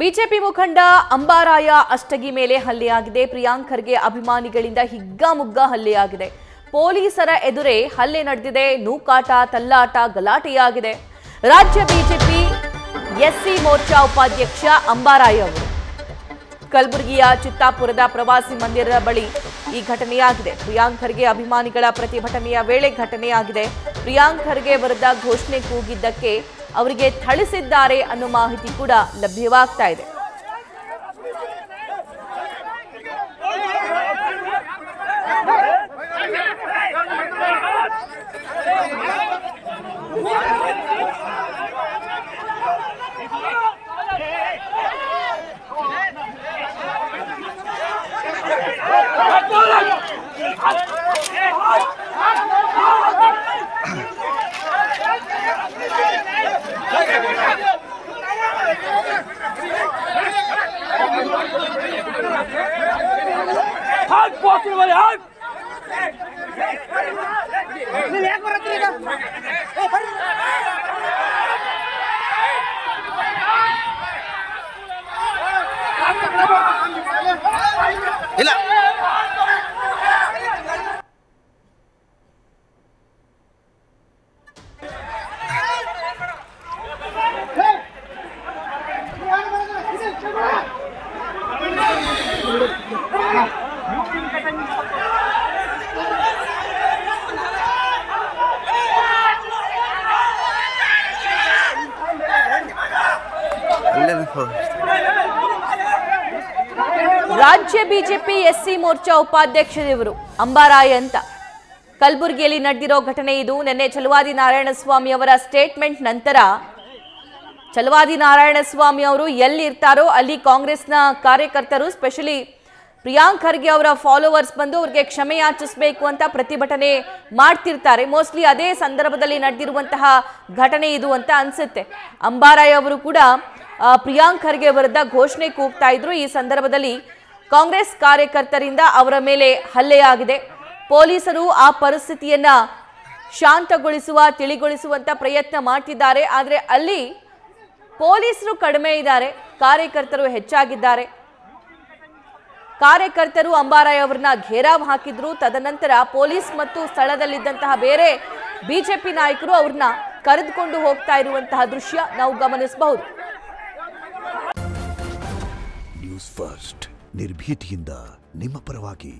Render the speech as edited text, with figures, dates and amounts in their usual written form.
BJP ಮುಖಂಡ ಅಂಬಾರಾಯ ಅಷ್ಟಗಿ ಮೇಲೆ ಹಲ್ಲೆಯಾಗಿದೆ. ಪ್ರಿಯಾಂಕ್ ಖರ್ಗೆ ಅಭಿಮಾನಿಗಳಿಂದ ಹಿಗ್ಗಾಮುಗ್ಗ ಹಲ್ಲೆಯಾಗಿದೆ. ಪೊಲೀಸರ ಎದುರೇ ಹಲ್ಲೆ ನಡೆದಿದೆ. ನೂಕಾಟ, ತಲ್ಲಾಟ, ಗಲಾಟೆಯಾಗಿದೆ. ರಾಜ್ಯ ಬಿಜೆಪಿ ಎಸ್ಸಿ ಮೋರ್ಚಾ ಉಪಾಧ್ಯಕ್ಷ ಅಂಬಾರಾಯ ಅವರು ಕಲಬುರಗಿಯ ಚಿತ್ತಾಪುರದ ಪ್ರವಾಸಿ ಮಂದಿರದ ಬಳಿ ಈ ಘಟನೆಯಾಗಿದೆ. ಪ್ರಿಯಾಂಕ್ ಖರ್ಗೆ ಅಭಿಮಾನಿಗಳ ಪ್ರತಿಭಟನೆಯ ವೇಳೆ ಘಟನೆಯಾಗಿದೆ. ಪ್ರಿಯಾಂಕ್ ಖರ್ಗೆ ವಿರುದ್ಧ ಘೋಷಣೆ ಕೂಗಿದ್ದಕ್ಕೆ ಅವರಿಗೆ ಥಳಿಸಿದ್ದಾರೆ ಅನ್ನೋ ಮಾಹಿತಿ ಕೂಡ ಲಭ್ಯವಾಗ್ತಾ ಇದೆ. ರಾಜ್ಯ ಬಿಜೆಪಿ ಎಸ್ಸಿ ಮೋರ್ಚಾ ಉಪಾಧ್ಯಕ್ಷರಿವರು ಅಂಬಾರಾಯ ಅಂತ ಕಲಬುರಗಿಯಲ್ಲಿ ನಡೆದಿರೋ ಘಟನೆ ಇದು. ನಿನ್ನೆ ಚಲವಾದಿ ನಾರಾಯಣಸ್ವಾಮಿ ಅವರ ಸ್ಟೇಟ್ಮೆಂಟ್ ನಂತರ ಚಲವಾದಿ ನಾರಾಯಣಸ್ವಾಮಿ ಅವರು ಎಲ್ಲಿ ಇರ್ತಾರೋ ಅಲ್ಲಿ ಕಾಂಗ್ರೆಸ್ನ ಕಾರ್ಯಕರ್ತರು ಸ್ಪೆಷಲಿ ಪ್ರಿಯಾಂಕ್ ಖರ್ಗೆ ಅವರ ಫಾಲೋವರ್ಸ್ ಬಂದು ಅವ್ರಿಗೆ ಕ್ಷಮೆ ಯಾಚಿಸಬೇಕು ಅಂತ ಪ್ರತಿಭಟನೆ ಮಾಡ್ತಿರ್ತಾರೆ. ಮೋಸ್ಟ್ಲಿ ಅದೇ ಸಂದರ್ಭದಲ್ಲಿ ನಡೆದಿರುವಂತಹ ಘಟನೆ ಇದು ಅಂತ ಅನ್ಸುತ್ತೆ. ಅಂಬಾರಾಯ ಅವರು ಕೂಡ ಪ್ರಿಯಾಂಕ್ ಖರ್ಗೆ ವಿರುದ್ಧ ಘೋಷಣೆ ಕೂಗ್ತಾ ಇದ್ರು. ಈ ಸಂದರ್ಭದಲ್ಲಿ ಕಾಂಗ್ರೆಸ್ ಕಾರ್ಯಕರ್ತರಿಂದ ಅವರ ಮೇಲೆ ಹಲ್ಲೆಯಾಗಿದೆ. ಪೊಲೀಸರು ಆ ಪರಿಸ್ಥಿತಿಯನ್ನ ಶಾಂತಗೊಳಿಸುವ ತಿಳಿಗೊಳಿಸುವಂತ ಪ್ರಯತ್ನ ಮಾಡ್ತಿದ್ದಾರೆ. ಆದರೆ ಅಲ್ಲಿ ಪೊಲೀಸರು ಕಡಿಮೆ ಇದ್ದಾರೆ, ಕಾರ್ಯಕರ್ತರು ಹೆಚ್ಚಾಗಿದ್ದಾರೆ. ಕಾರ್ಯಕರ್ತರು ಅಂಬಾರಾಯ ಅವರನ್ನ ಘೇರಾವ್ ಹಾಕಿದ್ರು. ತದನಂತರ ಪೊಲೀಸ್ ಮತ್ತು ಸ್ಥಳದಲ್ಲಿದ್ದಂತಹ ಬೇರೆ ಬಿಜೆಪಿ ನಾಯಕರು ಅವ್ರನ್ನ ಕರೆದುಕೊಂಡು ಹೋಗ್ತಾ ಇರುವಂತಹ ದೃಶ್ಯ ನಾವು ಗಮನಿಸಬಹುದು. ನ್ಯೂಸ್ ಫಸ್ಟ್ ನಿರ್ಭೀತಿಯಿಂದ ನಿಮ್ಮ ಪರವಾಗಿ.